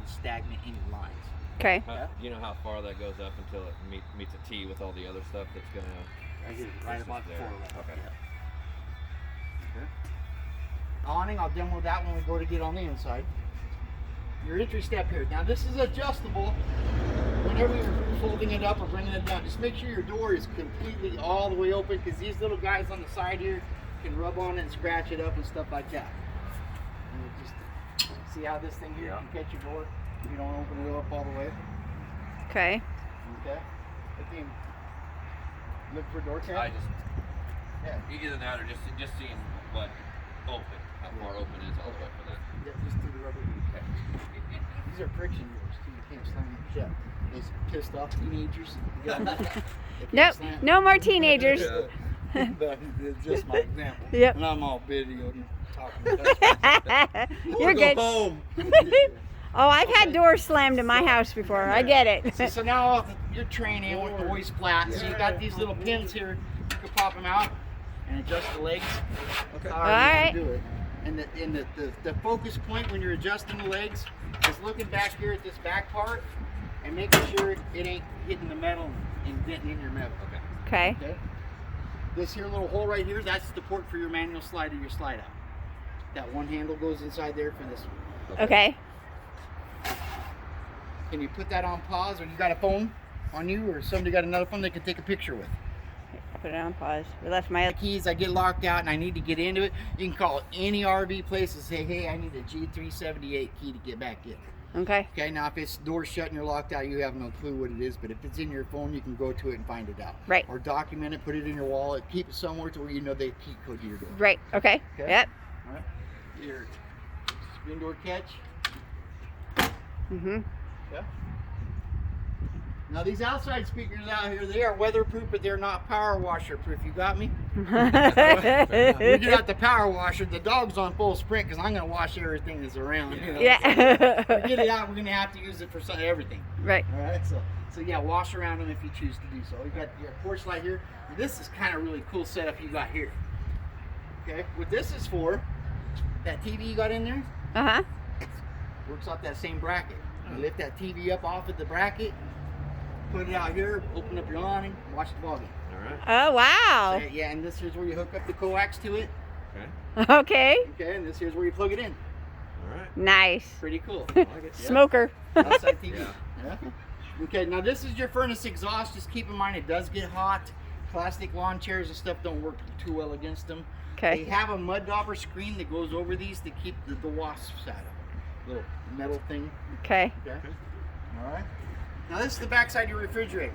get stagnant in your lines. Okay. You know how far that goes up until it meets a T with all the other stuff that's gonna. Right here, right about the there. 411. Okay. Yeah. Okay. Awning, I'll demo that when we go to get on the inside. Your entry step here. Now this is adjustable whenever you're folding it up or bringing it down. Just make sure your door is completely all the way open, because these little guys on the side here can rub on it and scratch it up and stuff like that. And you just see how this thing here can catch your door if you don't open it up all the way. Okay. Okay. Again, look for door catch. I just either that or just seeing what open, how far open it is. I'll look for that. Yeah, just through the rubber. Okay. These are friction doors too. You can't slam them shut. These pissed off teenagers. You got them. Nope. No more teenagers. But it's just my example. Yep. And I'm all videoed and talking. You're good. Go home. Oh, I've had doors slammed in my house before. I get it. So now you're training with the waist flat. So you got these little pins here. You can pop them out and adjust the legs. Okay. All right. Do it. And the focus point when you're adjusting the legs is looking back here at this back part and making sure it ain't hitting the metal and denting in your metal. Okay. Okay. This here little hole right here, that's the port for your manual slide or your slide out. That one handle goes inside there for this one. Okay. Can you put that on pause, or you got a phone on you, or somebody got another phone they can take a picture with? Put it on pause. We left my other Keys, I get locked out and I need to get into it. You can call any RV place and say, hey, I need a G378 key to get back in. Okay. Okay, now if it's door shut and you're locked out, you have no clue what it is, but if it's in your phone, you can go to it and find it out. Right. Or document it, put it in your wallet, keep it somewhere to where you know the key code to your door. Right. Okay. Okay. Yep. All right. Your screen door catch. Mhm. Okay. Now these outside speakers out here, they are weatherproof, but they're not power washer proof. You got me? We get out the power washer, the dog's on full sprint because I'm going to wash everything that's around. You know? Yeah. So we get it out, we're going to have to use it for everything. Right. All right, so yeah, wash around them if you choose to do so. You got your porch light here. This is kind of really cool setup you got here. Okay, what this is for, that TV you got in there, Uh-huh. works off that same bracket. You lift that TV up off of the bracket, put it out here, open up your awning, watch the ball game. All right. Oh, wow. So, yeah, and this here's where you hook up the coax to it. Okay. Okay. Okay, and this here's where you plug it in. All right. Nice. Pretty cool. I like it. Yeah. Smoker. Outside TV. Yeah. Yeah. Okay, now this is your furnace exhaust. Just keep in mind it does get hot. Plastic lawn chairs and stuff don't work too well against them. Okay. They have a mud dauber screen that goes over these to keep the wasps out of them. Little metal thing. Okay. Okay. All right. Now this is the backside of your refrigerator.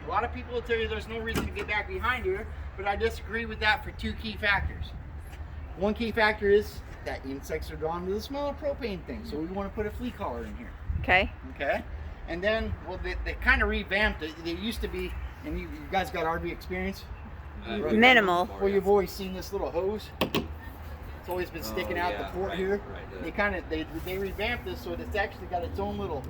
A lot of people will tell you there's no reason to get back behind here, but I disagree with that for two key factors. One key factor is that insects are drawn to the smell of propane thing, so we want to put a flea collar in here. Okay. Okay. And then, well, they kind of revamped it. They used to be, and you guys got RV experience? Minimal. Well, you've always seen this little hose. It's always been sticking out the port here. Right. They revamped this so that it's actually got its own little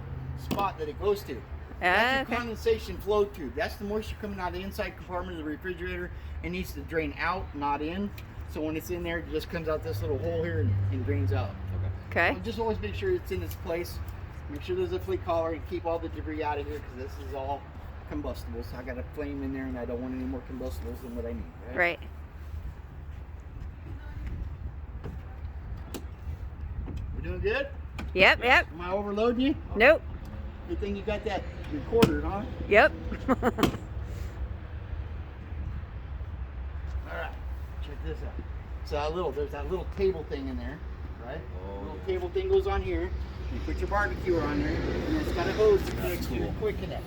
spot that it goes to. Ah, That's okay. a condensation flow tube. That's the moisture coming out of the inside compartment of the refrigerator. It needs to drain out, not in. So when it's in there, it just comes out this little hole here and drains out. Okay. So just always make sure it's in its place. Make sure there's a flea collar and keep all the debris out of here because this is all combustible. So I got a flame in there and I don't want any more combustibles than what I need. Right. We're doing good? Yep. Yep. Am I overloading you? Nope. Good thing you got that recorder, huh? Yep. All right, check this out. So there's that little table thing in there, right? Oh, Little yeah. table thing goes on here. You put your barbecue on there, and it's got a hose that connects to your quick connect.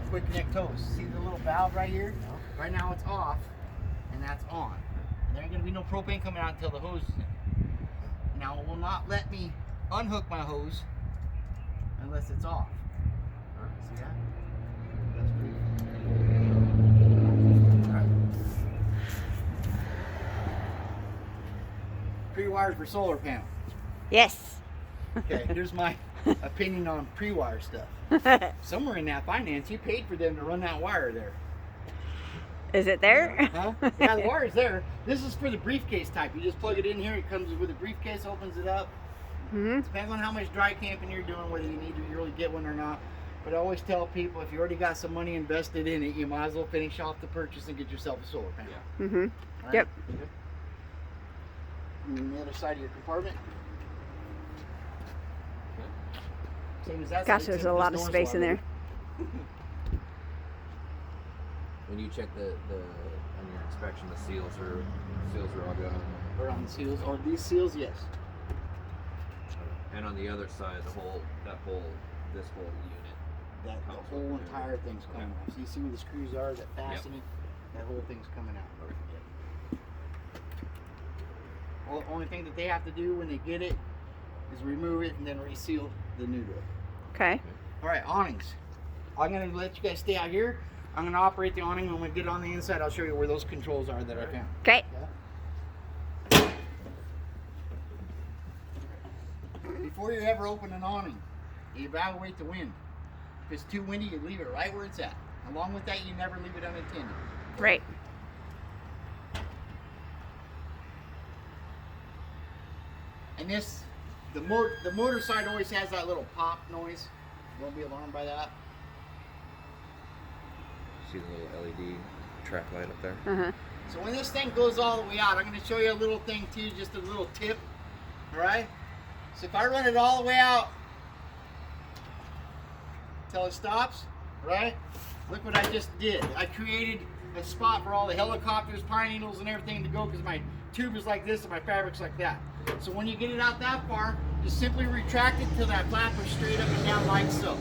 Quick connect hose. See the little valve right here? Right now it's off, and that's on. And there ain't gonna be no propane coming out until the hose is in. Now it will not let me unhook my hose unless it's off. All right, see that? That's pretty. All right. Pre-wired for solar panel. Yes. Okay, here's my opinion on pre-wire stuff. Somewhere in that finance, you paid for them to run that wire there. Is it there? Huh? Yeah, the wire's there. This is for the briefcase type. You just plug it in here. It comes with a briefcase, opens it up, Depends on how much dry camping you're doing, whether you need to really get one or not. But I always tell people, if you already got some money invested in it, you might as well finish off the purchase and get yourself a solar panel. Yeah. Right? Yep. And then the other side of your compartment. Same as that Gosh, side, there's except a lot this of door's space in there. When you check the on your inspection, the seals are all good. Or on the seals, or these seals, yes. And on the other side, this whole unit. That the Comes whole with it. entire thing's coming off. So you see where the screws are that fasten it? That whole thing's coming out. Well, the only thing that they have to do when they get it is remove it and then reseal the new door. Okay. All right, awnings. I'm gonna let you guys stay out here. I'm gonna operate the awning. When we get on the inside, I'll show you where those controls are that I found. Okay. Before you ever open an awning, you evaluate the wind. If it's too windy, you leave it right where it's at. Along with that, you never leave it unattended. Right. And this, the motor side always has that little pop noise. You won't be alarmed by that. See the little LED track light up there? So when this thing goes all the way out, I'm going to show you a little thing too, just a little tip. All right. So if I run it all the way out till it stops, right? Look what I just did. I created a spot for all the helicopters, pine needles, and everything to go because my tube is like this and my fabric's like that. So when you get it out that far, just simply retract it till that flap is straight up and down like so.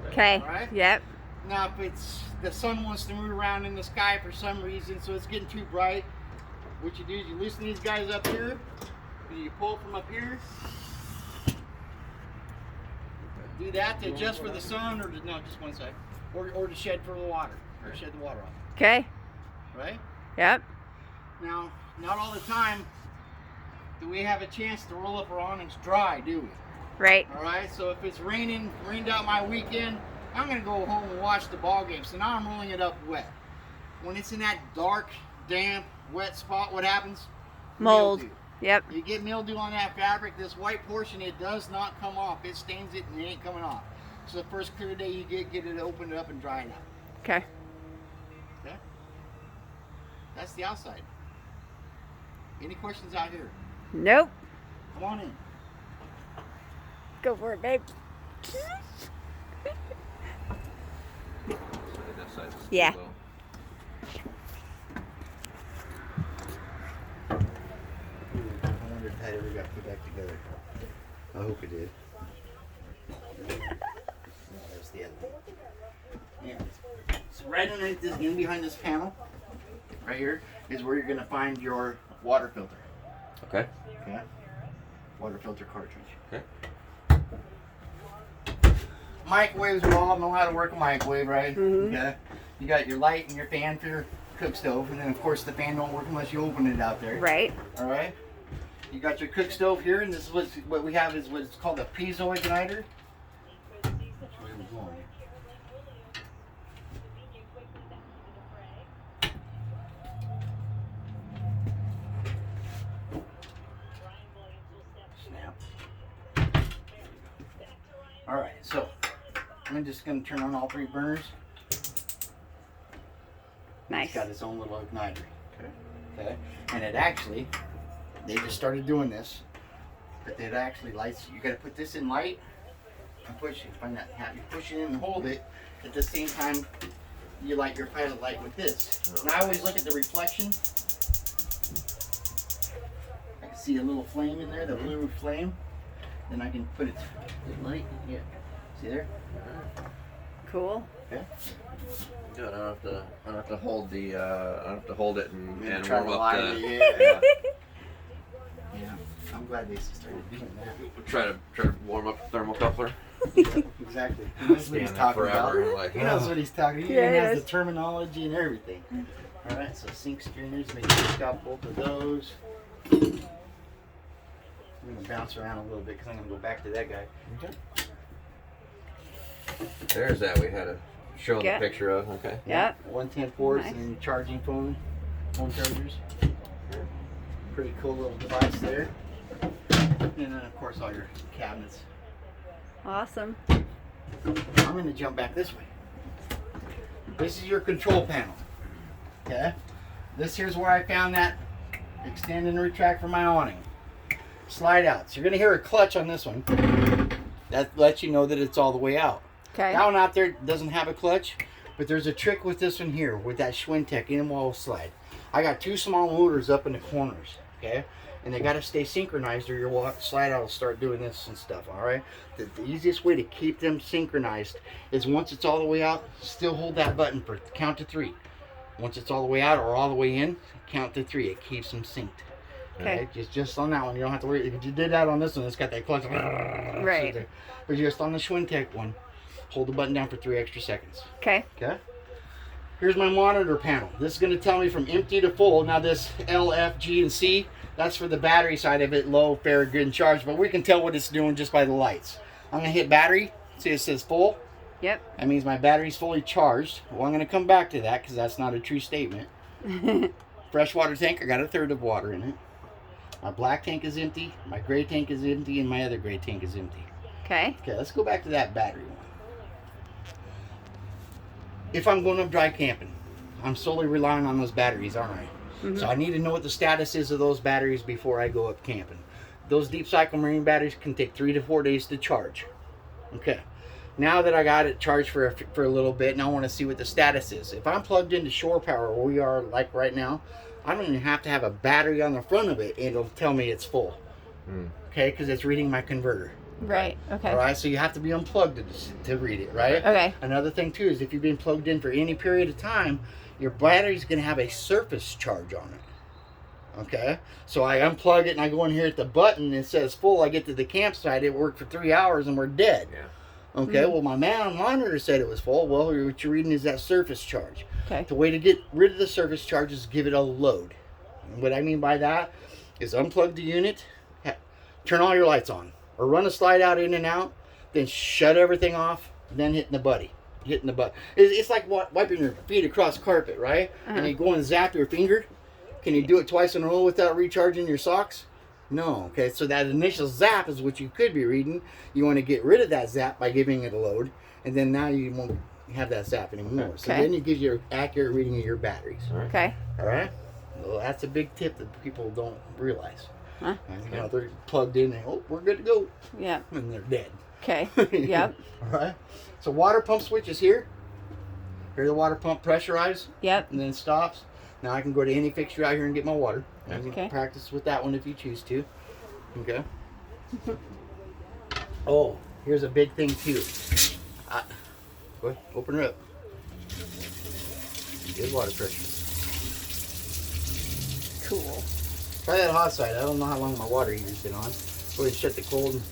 Okay. All right? Yep. Now if it's the sun wants to move around in the sky for some reason, so it's getting too bright, what you do is you loosen these guys up here, and you pull from up here. Do that to adjust for the sun, or to, no, just one side, or to shed for the water, or shed the water off. Okay. Right? Yep. Now, not all the time do we have a chance to roll up our awnings dry, do we? Right. All right. So if it's rained out my weekend, I'm gonna go home and watch the ball game. So now I'm rolling it up wet. When it's in that dark, damp, wet spot, what happens? Mold. Mildew. Yep. You get mildew on that fabric, this white portion, it does not come off. It stains it and it ain't coming off. So the first clear day you get it opened up and dry it out. Okay. Okay? That's the outside. Any questions out here? Nope. Come on in. Go for it, babe. So that side's Yeah. low. I wonder if that ever got put back together. I hope it did. No, there's the other one. Yeah. So right underneath this, in behind this panel, right here, is where you're going to find your water filter. Okay. Okay? Water filter cartridge. Okay. Microwaves, we all know how to work a microwave, right? Mhm. Okay. You got your light and your fan for your cook stove, and then of course the fan don't work unless you open it out there. Right. All right. You got your cook stove here, and this is what we have is what's called a piezo igniter. Which way we going? Snap. All right, so I'm just going to turn on all three burners. Nice. It's got its own little igniter. Okay. And it actually, they just started doing this, but it actually lights. You got to put this in light and push it. Find that hat. You push it in and hold it. At the same time, you light your pilot light with this. And I always look at the reflection. I can see a little flame in there, the blue flame. Then I can put it in light. Yeah. See there? Cool. Okay. Good. I don't have to hold the. I don't have to hold it and try warm to up light the. it. Yeah. Yeah. I'm glad they started doing that. Try to warm up the thermocoupler. Exactly. He knows what he's Stand there talking forever. about. Like, He knows what he's talking about. He Yeah, even he has does. the terminology and everything. Alright, so sink strainers, make sure you got both of those. I'm going to bounce around a little bit because I'm going to go back to that guy. Okay. There's that we had a show Yeah. the picture of. Okay. Yep. 110 ports Nice. and charging phone chargers. Pretty cool little device there. And then, of course, all your cabinets. Awesome. I'm going to jump back this way. This is your control panel. Okay? This here's where I found that extend and retract for my awning. Slide out. So you're going to hear a clutch on this one. That lets you know that it's all the way out. Okay. That one out there doesn't have a clutch, but there's a trick with this one here, with that Schwintek in-wall slide. I got 2 small motors up in the corners, okay? And they got to stay synchronized or your slide out will start doing this and stuff, all right? The easiest way to keep them synchronized is once it's all the way out, still hold that button for count to 3. Once it's all the way out or all the way in, count to 3. It keeps them synced. Okay. Just on that one, you don't have to worry. If you did that on this one, it's got that clutch. Right. But just on the Schwintek one, hold the button down for 3 extra seconds. Okay. Okay. Here's my monitor panel. This is going to tell me from empty to full. Now this L, F, G, and C, that's for the battery side of it, low, fair, good, and charged. But we can tell what it's doing just by the lights. I'm going to hit battery. See, it says full. Yep. That means my battery's fully charged. Well, I'm going to come back to that because that's not a true statement. Freshwater tank, I got 1/3 of water in it. My black tank is empty, my gray tank is empty, and my other gray tank is empty. Okay. Okay, let's go back to that battery one. If I'm going up dry camping, I'm solely relying on those batteries, aren't I? Mm-hmm. So I need to know what the status is of those batteries before I go up camping. Those deep cycle marine batteries can take 3 to 4 days to charge. Okay. Now that I got it charged for a little bit, and I want to see what the status is. If I'm plugged into shore power, where we are like right now, I don't even have to have a battery on the front of it. It'll tell me it's full. Okay, because it's reading my converter. Right. Okay. All right, so you have to be unplugged to read it, right? Okay. Another thing too is if you've been plugged in for any period of time, your battery's going to have a surface charge on it. Okay, so I unplug it and I go in here at the button and it says full. I get to the campsite, it worked for 3 hours and we're dead. Yeah. Okay, well my monitor said it was full. Well, what you're reading is that surface charge. Okay. The way to get rid of the surface charge is give it a load. And what I mean by that is unplug the unit, turn all your lights on, or run a slide out in and out, then shut everything off, then hitting the button. It's like wiping your feet across carpet, right? And you go and zap your finger. Can you do it twice in a row without recharging your socks? No. Okay, so that initial zap is what you could be reading. You want to get rid of that zap by giving it a load, and then now you won't have that zap anymore. Okay. So then it gives you an accurate reading of your batteries. Okay. All right? Well, that's a big tip that people don't realize. Huh? You know, they're plugged in and, oh, we're good to go. Yeah. And they're dead. Okay. Yep. All right? So water pump switch is here. Here the water pump pressurize. Yep. And then stops. Now I can go to any fixture out here and get my water. And you can practice with that one if you choose to. Okay. Oh, here's a big thing too. Go ahead, open her up. Good water pressure. Cool. Try that hot side. I don't know how long my water heater's been on. Go ahead and shut the cold.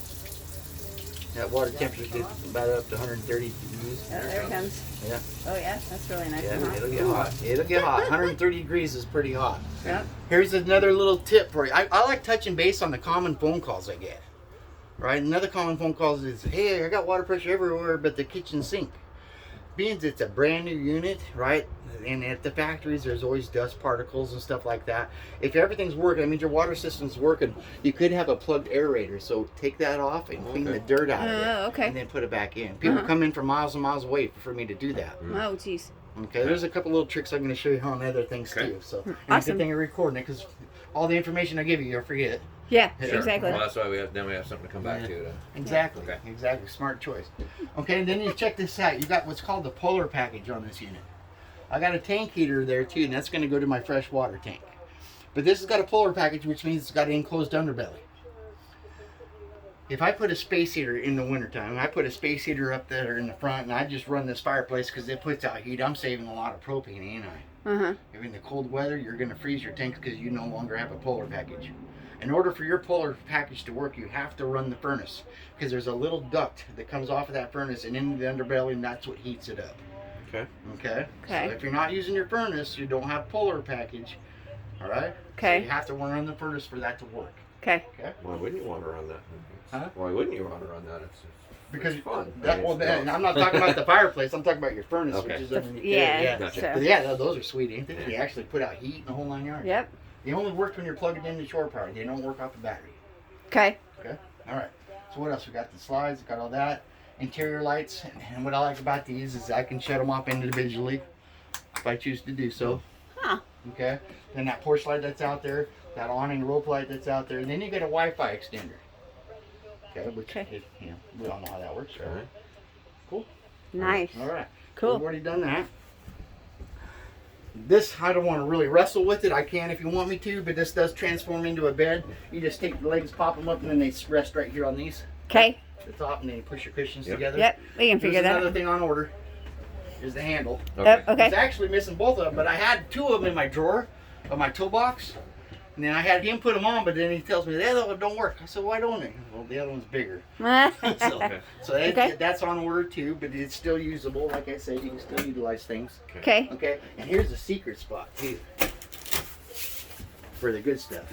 That water temperature gets about up to 130 degrees. Oh, there it comes. Yeah. Oh yeah, that's really nice. Yeah, it'll get hot. It'll get hot. 130 degrees is pretty hot. Yep. Here's another little tip for you. I like touching base on the common phone calls I get. Right? Another common phone call is, hey, I got water pressure everywhere but the kitchen sink. Being it's a brand new unit, right? And at the factories, there's always dust particles and stuff like that. If everything's working, I mean, your water system's working, you could have a plugged aerator. So take that off and clean the dirt out of it. Okay. And then put it back in. People come in from miles and miles away for me to do that. Oh, jeez. Okay, there's a couple little tricks I'm going to show you on other things too. So, and Awesome. it's a good thing you're recording it because all the information I give you, you'll forget. Yeah, Sure. exactly. Well, that's why we have something to come back to. Exactly. Okay. Exactly. Smart choice. Okay, and then you check this out. You got what's called the polar package on this unit. I got a tank heater there too, and that's going to go to my fresh water tank. But this has got a polar package, which means it's got an enclosed underbelly. If I put a space heater in the wintertime, I put a space heater up there in the front, and I just run this fireplace because it puts out heat, I'm saving a lot of propane, ain't I? If in the cold weather, you're going to freeze your tank because you no longer have a polar package. In order for your polar package to work, you have to run the furnace because there's a little duct that comes off of that furnace and into the underbelly, and that's what heats it up. Okay. So if you're not using your furnace, you don't have polar package. All right. Okay. So you have to run the furnace for that to work. Okay. Why wouldn't you want to run that? Huh? Why wouldn't you want to run that? Because it's fun. I'm not talking about the fireplace. I'm talking about your furnace, Okay. which is underneath Yeah. there. Gotcha. So. But yeah, those are sweet, ain't they? They actually put out heat and the whole 9 yards. Yep. They only work when you're plugged into shore power. They don't work off the battery. Okay. Okay. All right. So what else? We got the slides. Got all that. Interior lights. And what I like about these is I can shut them off individually if I choose to do so. Huh. Okay. Then that porch light that's out there, that awning rope light that's out there, and then you get a Wi-Fi extender. Okay. Which we all know how that works, right? Cool. Nice. All right. Cool. We've already done that. This, I don't want to really wrestle with it. I can if you want me to, but this does transform into a bed. You just take the legs, pop them up, and then they rest right here on these. Okay. The top, and then you push your cushions together. Yep, we can figure that Another out. thing on order is the handle. Okay. I was actually missing both of them, but I had 2 of them in my drawer of my toolbox. And then I had him put them on, but then he tells me the other one don't work. I said, why don't it? Well, the other one's bigger. So that's on order too, but it's still usable. Like I said, you can still utilize things. Okay. Okay, and here's the secret spot too for the good stuff.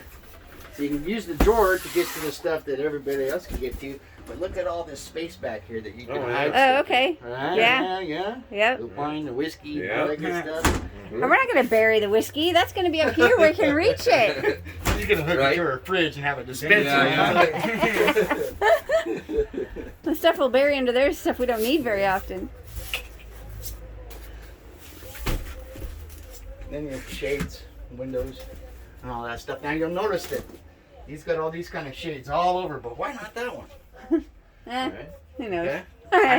So you can use the drawer to get to the stuff that everybody else can get to, but look at all this space back here that you can hide. Oh, okay. Right? Yeah. Yep. The wine, the whiskey, all that good stuff. We're not going to bury the whiskey. That's going to be up here where we can reach it. You're going to hook it to a fridge and have a dispenser. The stuff we'll bury under there is stuff we don't need very often. Then you have shades, windows, and all that stuff. Now you'll notice that he's got all these kind of shades all over, but why not that one? Who knows? Okay.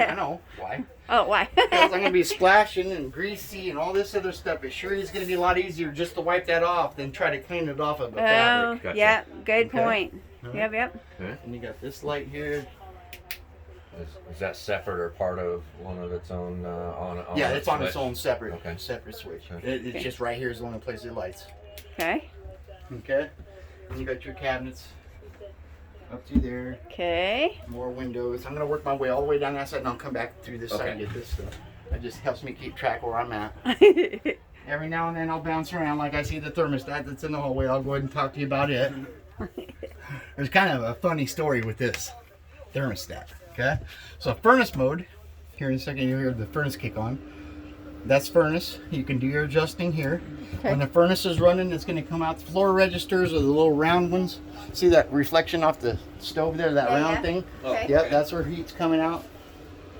I know. Why? Oh, why? Because I'm going to be splashing and greasy and all this other stuff. It sure is going to be a lot easier just to wipe that off than try to clean it off of a fabric. Gotcha. Yeah, good point. Right. Yep. And you got this light here. Is that separate or part of one of its own? Yeah, it's on switch? its own separate switch. Okay. It's just right here is the only place it lights. Okay. Okay. And you got your cabinets up through there. Okay. More windows. I'm going to work my way all the way down that side and I'll come back through this side and get this stuff. It just helps me keep track where I'm at. Every now and then I'll bounce around like I see the thermostat that's in the hallway. I'll go ahead and talk to you about it. There's kind of a funny story with this thermostat. Okay. So furnace mode. Here in a second you'll hear the furnace kick on. That's furnace. You can do your adjusting here. Okay. When the furnace is running, it's going to come out. The floor registers are the little round ones. See that reflection off the stove there, that round thing? Okay. Yep, that's where heat's coming out.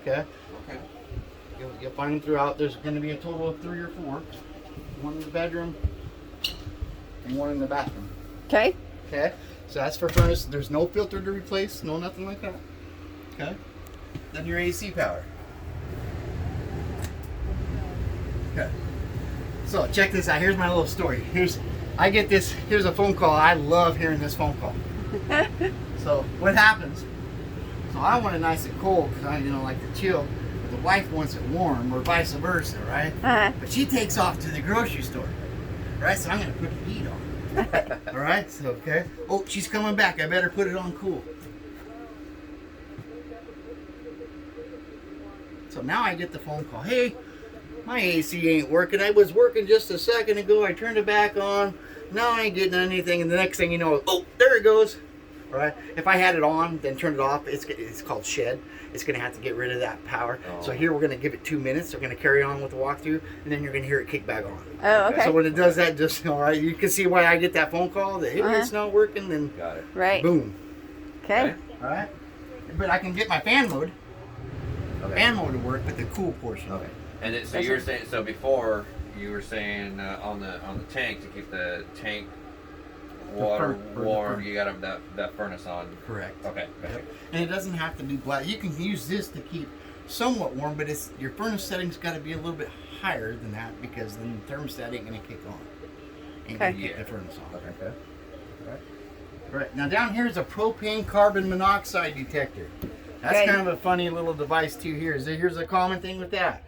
Okay. You'll find them throughout. There's going to be a total of 3 or 4. One in the bedroom and one in the bathroom. Okay. Okay. So that's for furnace. There's no filter to replace, no nothing like that. Okay. Then your AC power. Okay. So check this out. Here's my little story. Here's a phone call. I love hearing this phone call. So what happens? So I want it nice and cold because I like to chill. But the wife wants it warm, or vice versa, right? But she takes off to the grocery store, right? So I'm gonna put the heat on. All right. So okay. Oh, she's coming back. I better put it on cool. So now I get the phone call. Hey, my AC ain't working. I was working just a second ago. I turned it back on. Now I ain't getting anything. And the next thing you know, oh, there it goes. All right. If I had it on, then turned it off, it's called shed. It's going to have to get rid of that power. Oh. So here we're going to give it 2 minutes. We're going to carry on with the walkthrough, and then you're going to hear it kick back on. Oh, okay. So when it does that, just all right, you can see why I get that phone call that hey, it's not working. Then got it. Right. Boom. Okay. All right. But I can get my fan mode. Fan mode to work, but the cool portion. Okay. And it, so you're saying before you were saying on the tank to keep the tank water warm, you got that furnace on. Correct. Okay. Yep. And it doesn't have to be black. You can use this to keep somewhat warm, but your furnace setting's got to be a little bit higher than that because then the thermostat ain't gonna kick on. Ain't gonna get the furnace on. Okay. All right. Now down here is a propane carbon monoxide detector. That's kind of a funny little device too here. Here's a common thing with that.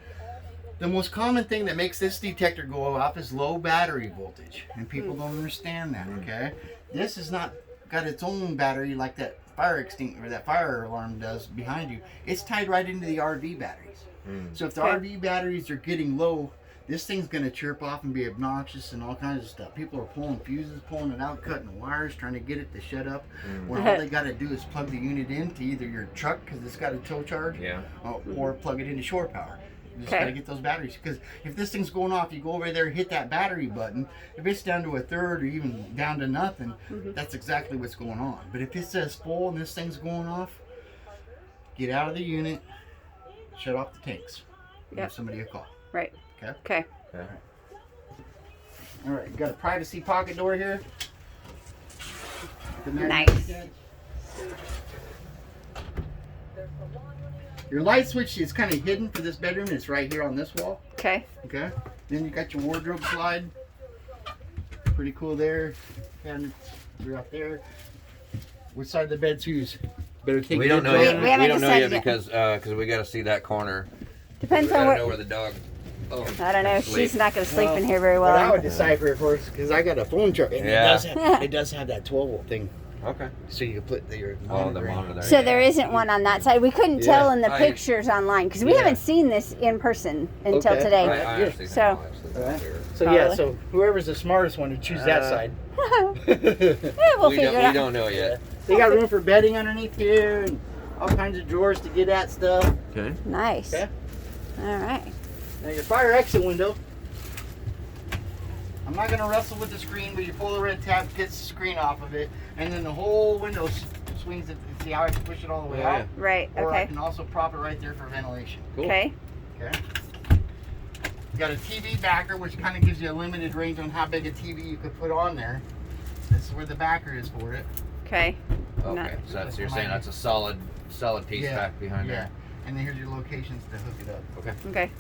The most common thing that makes this detector go off is low battery voltage. And people don't understand that, okay? This has not got its own battery like that fire extinguisher or that fire alarm does behind you. It's tied right into the RV batteries. So if the RV batteries are getting low, this thing's going to chirp off and be obnoxious and all kinds of stuff. People are pulling fuses, pulling it out, cutting wires, trying to get it to shut up. When all they got to do is plug the unit into either your truck because it's got a tow charge, or plug it into shore power. You just Okay. gotta get those batteries. Because if this thing's going off, you go over there, hit that battery button. If it's down to a third or even down to nothing, that's exactly what's going on. But if it says full and this thing's going off, get out of the unit, shut off the tanks. Yep. Give somebody a call. Right. Okay. Okay. Okay. All right. You got a privacy pocket door here. The Nice. Your light switch is kind of hidden for this bedroom. It's right here on this wall. Okay. Okay. Then you got your wardrobe slide. Pretty cool there. Cabinets throughout there. Which side of the bed's whose? Better take. We don't know good yet. care. We haven't We don't know yet decided because we got to see that corner. Depends We on gotta know what. where the dog. Oh, I don't know. sleep. She's not going to sleep Well, in here very But I well. would decipher it first because I got a phone charger and Yeah. it does have that 12-volt thing, Okay. so you can put your Oh, the in. monitor. So there isn't one on that side. We couldn't tell Yeah. in the I- pictures online because we Yeah. haven't seen this in person until Okay. today. I honestly So- think I'll actually Alright. here. So yeah, Probably. so whoever's the smartest one to choose that side. Yeah, we'll we figure it don't, out. we don't know yet. They got room for bedding underneath here and all kinds of drawers to get at stuff. Okay. Nice. Okay. All right. Now your fire exit window. I'm not gonna wrestle with the screen, but you pull the red tab, gets the screen off of it, and then the whole window swings it. See how I can push it all the way Yeah, out? yeah. Right. Or I Okay. can also prop it right there for ventilation. Cool. Okay. Okay. You got a TV backer, which kind of gives you a limited range on how big a TV you could put on there. This is where the backer is for it. Okay. Okay. Not- So that's you're saying that's a solid piece back behind yeah. there. And then here's your locations to hook it up. Okay. Okay.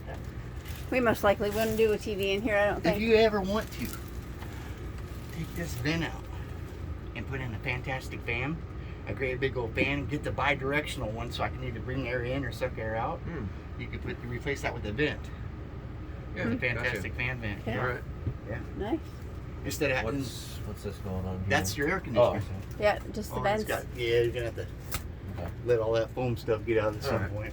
We most likely wouldn't do a TV in here. I don't If think. you ever want to, take this vent out and put in a fantastic fan, a great big old fan, get the bi-directional one so I can either bring air in or suck air out. Hmm. You could replace that with a vent. Yeah. With a gotcha. fantastic fan vent. Okay. All right. Nice. Instead of having, What's this going on here? that's your air Oh. conditioner. Yeah, just the Oh, vents. it's got, yeah, you're gonna have to Okay. let all that foam stuff get out at some Alright. point.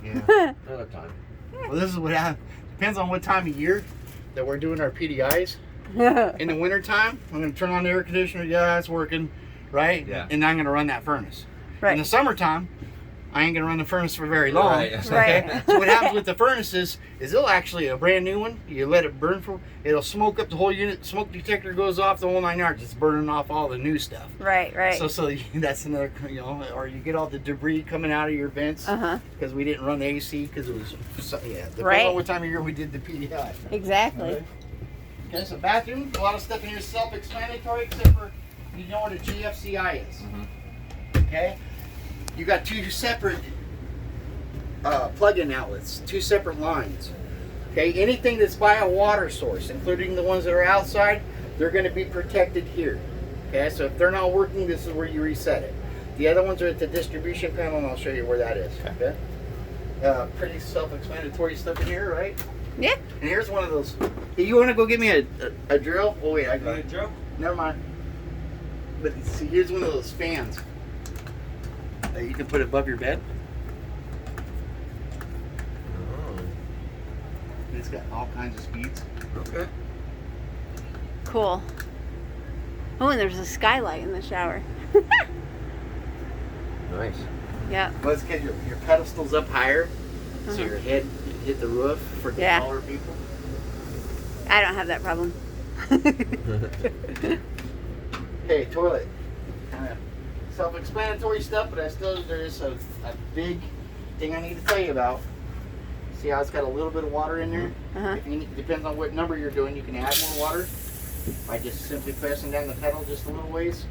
Yeah. Another time. Well, this is what happens. Depends on what time of year that we're doing our PDIs. In the wintertime, I'm going to turn on the air conditioner. Yeah, it's working, right? Yeah. And I'm going to run that furnace. In Right. the summertime, I ain't going to run the furnace for very long. Right. Right. So what happens with the furnaces is it'll actually, a brand new one, you let it burn for, it'll smoke up the whole unit, smoke detector goes off, the whole 9 yards. It's burning off all the new stuff. Right. Right. So that's another, or you get all the debris coming out of your vents Uh-huh. because we didn't run the AC because it was, depends Right. on what time of year we did the PDI. Exactly. Okay, so bathroom, a lot of stuff in here is self-explanatory except for you know what a GFCI is. Okay? You got two separate plug-in outlets, two separate lines. Okay, anything that's by a water source, including the ones that are outside, they're going to be protected here. Okay, so if they're not working, this is where you reset it. The other ones are at the distribution panel, and I'll show you where that is. Okay? Pretty self-explanatory stuff in here, right? Yeah. And here's one of those. Hey, you want to go get me a drill? Oh wait, I got it. Joe? Never mind. But see, here's one of those fans that you can put above your bed. And it's got all kinds of speeds. Okay. Cool. Oh, and there's a skylight in the shower. Nice. Yeah. Well, it's because your pedestal's up higher, so Uh-huh. your head hit the roof for the Yeah. taller people. I don't have that problem. Okay, toilet. Kind of self-explanatory stuff, but there is a big thing I need to tell you about. See how it's got a little bit of water in there? Uh-huh. Depends on what number you're doing. You can add more water by just simply pressing down the pedal just a little ways.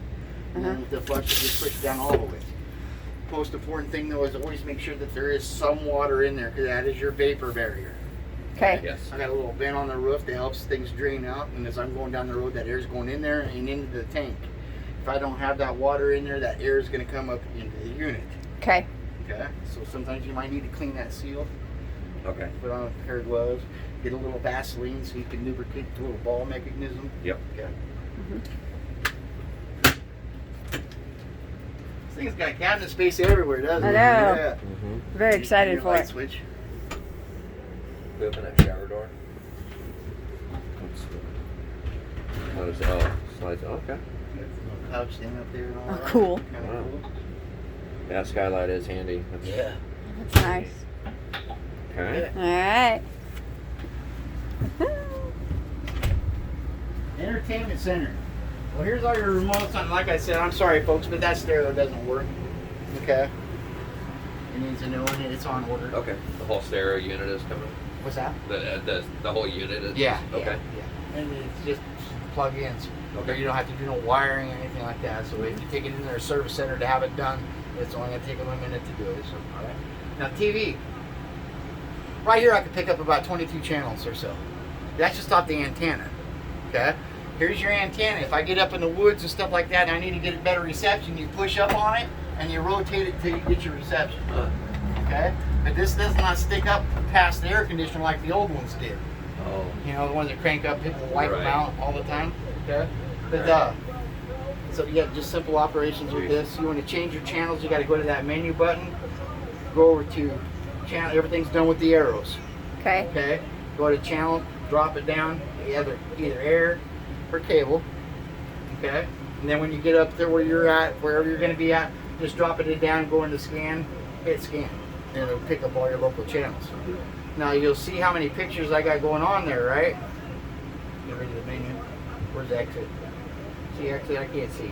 And then with the flush, you just push down all the way. Most important thing though is always make sure that there is some water in there because that is your vapor barrier. Okay. Yes. I got a little vent on the roof that helps things drain out, and as I'm going down the road, that air is going in there and into the tank. If I don't have that water in there, that air is going to come up into the unit. Okay. Okay, so sometimes you might need to clean that seal. Okay. Put on a pair of gloves, get a little Vaseline so you can lubricate the little ball mechanism. Yep. Okay. This thing's got cabinet space everywhere, doesn't I it? know. Yeah. Very And excited your for light it. switch. We open that shower door. Slides. Okay. Got a little couch thing up there and all Oh, that. cool. Kinda Wow. cool. Yeah, skylight is handy. Yeah. That's nice. Okay. All right. Entertainment center. Well, here's all your remotes on. Like I said, I'm sorry, folks, but that stereo doesn't work. Okay. It needs a new one. It's on order. Okay. The whole stereo unit is coming. What's that? The whole unit is. Yeah. Okay. Yeah. And it's just plug-ins. Okay. You don't have to do no wiring or anything like that. So if you take it in their service center to have it done, it's only going to take them a minute to do it. So, all right. Now TV. Right here, I could pick up about 22 channels or so. That's just off the antenna. Okay. Here's your antenna. If I get up in the woods and stuff like that and I need to get a better reception, you push up on it and you rotate it till you get your reception. Okay? But this does not stick up past the air conditioner like the old ones did. Oh. You know, the ones that crank up, people wipe them Right. out all the time. Okay? But so you have just simple operations with this. You want to change your channels, you got to go to that menu button, go over to channel. Everything's done with the arrows. Okay. Okay? Go to channel, drop it down, either air or cable. Okay? And then when you get up there where you're at, wherever you're going to be at, just drop it down, go into scan, hit scan, and it'll pick up all your local channels. Now you'll see how many pictures I got going on there, right? Get rid of the menu. Where's exit? See exit? I can't see.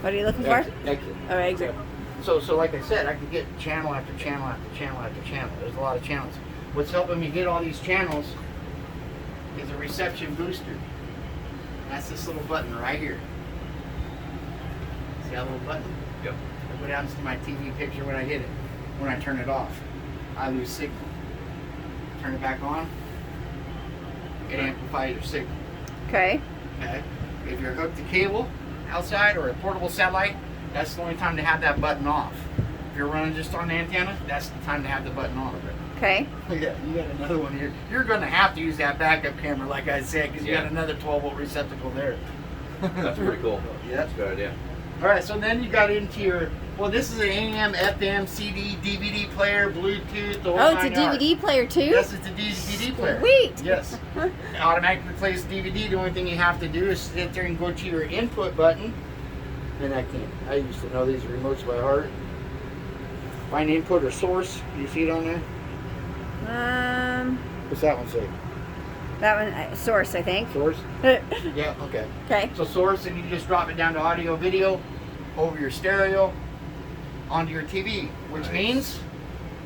What are you looking for? Exit. Oh, exit. So like I said, I can get channel after channel after channel after channel. There's a lot of channels. What's helping me get all these channels is a reception booster. That's this little button right here. See that little button? Yep. What happens to my TV picture when I hit it? When I turn it off, I lose signal. Turn it back on, it amplifies your signal. Okay. Okay. If you're hooked to cable outside or a portable satellite, that's the only time to have that button off. If you're running just on the antenna, that's the time to have the button on. Okay. Yeah, you got another one here. You're going to have to use that backup camera, like I said, because you got another 12-volt receptacle there. That's pretty cool. Yeah. That's a good idea. All right, so then you got into your, well, this is an AM, FM, CD, DVD player, Bluetooth, the whole Oh, it's a nine yards. DVD player too? Yes, it's a DVD player. Sweet. Yes. It automatically plays DVD. The only thing you have to do is sit there and go to your input button. And I can't. I used to know these remotes by heart. Find input or source. Do you see it on there? What's that one say? That one, source, I think. Source? Yeah, okay. Okay. So source, and you just drop it down to audio video over your stereo onto your TV, which Nice. means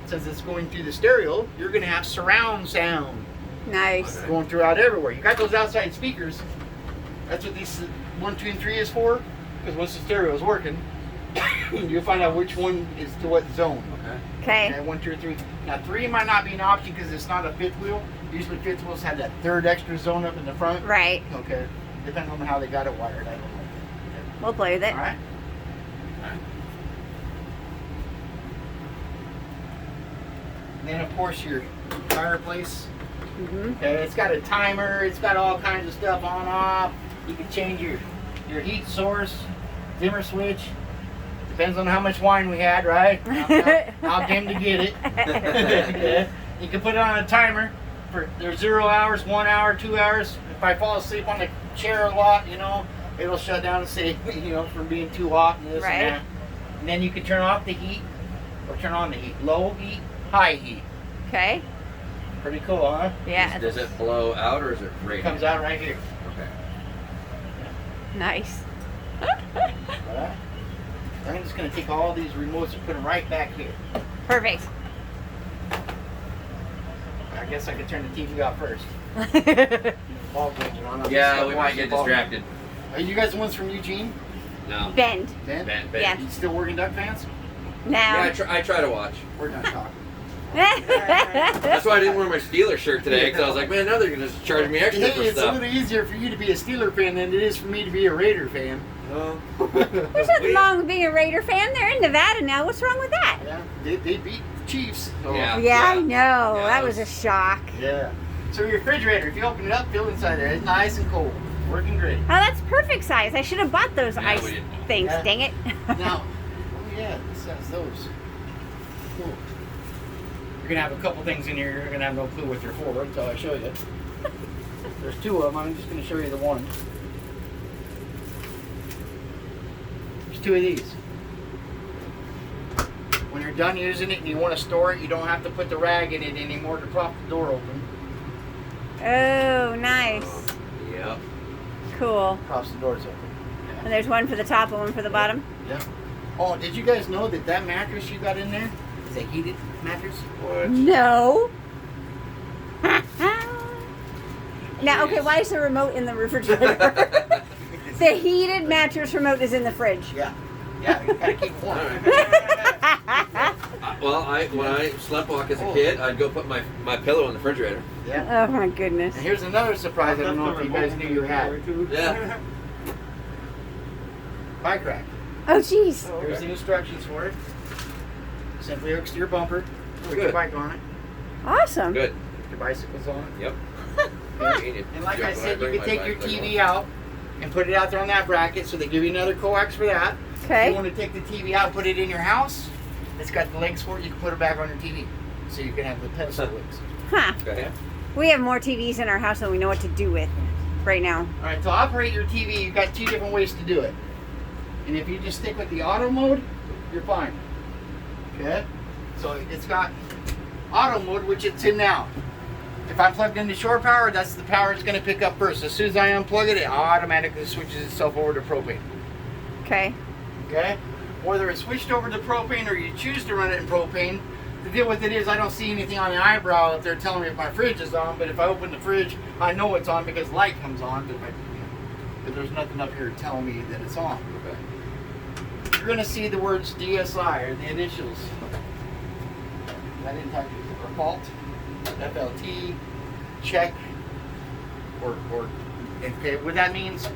since it's going through the stereo, you're going to have surround sound Nice. Okay. going throughout everywhere. You got those outside speakers. That's what these 1, 2, and 3 is for. Because once the stereo is working, you'll find out which one is to what zone. Okay. Okay. 1, 2, or 3. Now 3 might not be an option because it's not a fifth wheel. Usually fifth wheels have that third extra zone up in the front. Right. Okay. Depends on how they got it wired. I don't know. We'll play with it. All right. And then of course your fireplace. Mm-hmm. Okay, it's got a timer. It's got all kinds of stuff on off. You can change your heat source, dimmer switch. Depends on how much wine we had, right? How dim to get it. Okay. You can put it on a timer for there's 0 hours, 1 hour, 2 hours. If I fall asleep on the chair a lot, you know, it'll shut down and say, you know, from being too hot and this Right. and that. And then you can turn off the heat or turn on the heat. Low heat, high heat. Okay. Pretty cool, huh? Yeah. Does it blow out or is it It radiant? comes out right here. Okay. Nice. Alright. I'm just going to take all these remotes and put them right back here. Perfect. I guess I could turn the TV off first. Ball games are on. I'll Yeah, just we watch might the get ball game. distracted. Are you guys the ones from Eugene? No. Bend. Ben? Ben. Yeah. You still working Duck fans? Now. Yeah, I try to watch. We're not talking. That's why I didn't wear my Steelers shirt today, because I was like, man, now they're going to charge me extra Hey, for it's a stuff. little easier for you to be a Steeler fan than it is for me to be a Raider fan. No. There's nothing wrong with being a Raider fan. They're in Nevada now. What's wrong with that? Yeah, they beat the Chiefs. So. Yeah. Yeah, I know. Yeah, That was a shock. Yeah. So your refrigerator, if you open it up, feel inside there. It's nice and cold. Working great. Oh, that's perfect size. I should have bought those Yeah, ice we didn't. things. Yeah. Dang it. Now, oh yeah, this has those. Cool. You're gonna have a couple things in here. You're gonna have no clue what they're for until I show you. There's 2 of them. I'm just gonna show you the one. There's 2 of these. When you're done using it and you want to store it, you don't have to put the rag in it anymore to prop the door open. Oh, nice. Yep. Cool. Props the doors open. And there's one for the top and one for the bottom? Yep. Oh, did you guys know that that mattress you got in there is a heated mattress? What? No. Now, okay, why is the remote in the refrigerator? The heated mattress remote is in the fridge. Yeah. Yeah, you gotta keep it warm. Well, when I sleptwalk as a kid, I'd go put my pillow in the refrigerator. Yeah. Oh my goodness. And here's another surprise I don't know if you guys knew you had. Yeah. Bike rack. Oh jeez. Here's the instructions for it. Simply hooks to your bumper. Put your Good. bike on it. Awesome. Good. Put your bicycles on it. Yep. And like I said, you can take your TV out and put it out there on that bracket, so they give you another coax for that. If Okay. you want to take the TV out and put it in your house, it's got the legs for it. You can put it back on your TV, so you can have the pedestal legs. Huh. Okay. We have more TVs in our house than we know what to do with right now. All right, to operate your TV, you've got 2 different ways to do it. And if you just stick with the auto mode, you're fine. Okay? So it's got auto mode, which it's in now. If I'm plugged into shore power, that's the power it's going to pick up first. As soon as I unplug it, it automatically switches itself over to propane. Okay. Okay? Whether it's switched over to propane or you choose to run it in propane, the deal with it is I don't see anything on the eyebrow if they're telling me if my fridge is on, but if I open the fridge, I know it's on because light comes on, but there's nothing up here telling me that it's on. Okay. You're going to see the words DSI, or the initials. I didn't type it. Or fault, FLT, check, or okay, what that means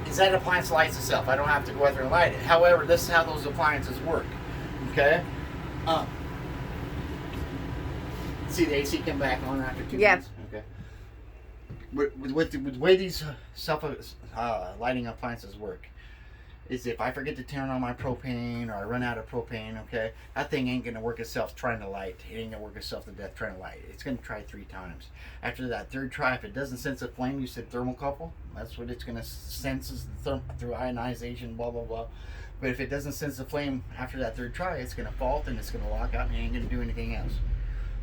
is that appliance lights itself. I don't have to go out there and light it. However, this is how those appliances work. Okay? See the AC come back on after 2 Yep. minutes? Okay. With the way these lighting appliances work is if I forget to turn on my propane or I run out of propane, okay, that thing ain't gonna work itself trying to light. It ain't gonna work itself to death trying to light. It's gonna try 3 times. After that 3rd try, if it doesn't sense a flame, you said thermocouple. That's what it's gonna sense is through ionization, blah blah blah. But if it doesn't sense the flame after that 3rd try, it's gonna fault and it's gonna lock out and it ain't gonna do anything else.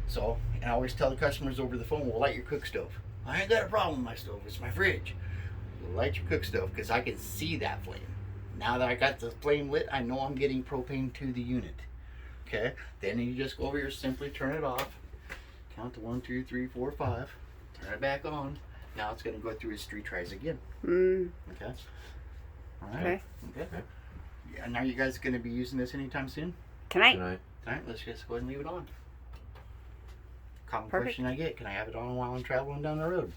So, and I always tell the customers over the phone, we'll light your cook stove. I ain't got a problem with my stove, it's my fridge. We'll light your cook stove because I can see that flame. Now that I got the flame lit, I know I'm getting propane to the unit. Okay, then you just go over here, simply turn it off. Count to 1, 2, 3, 4, 5. Turn it back on. Now it's going to go through its 3 tries again. Mm. Okay. All right. Okay. Okay. Yeah, now you guys going to be using this anytime soon? Tonight. Tonight. All right. Let's just go ahead and leave it on. Common Perfect. question I get: can I have it on while I'm traveling down the road?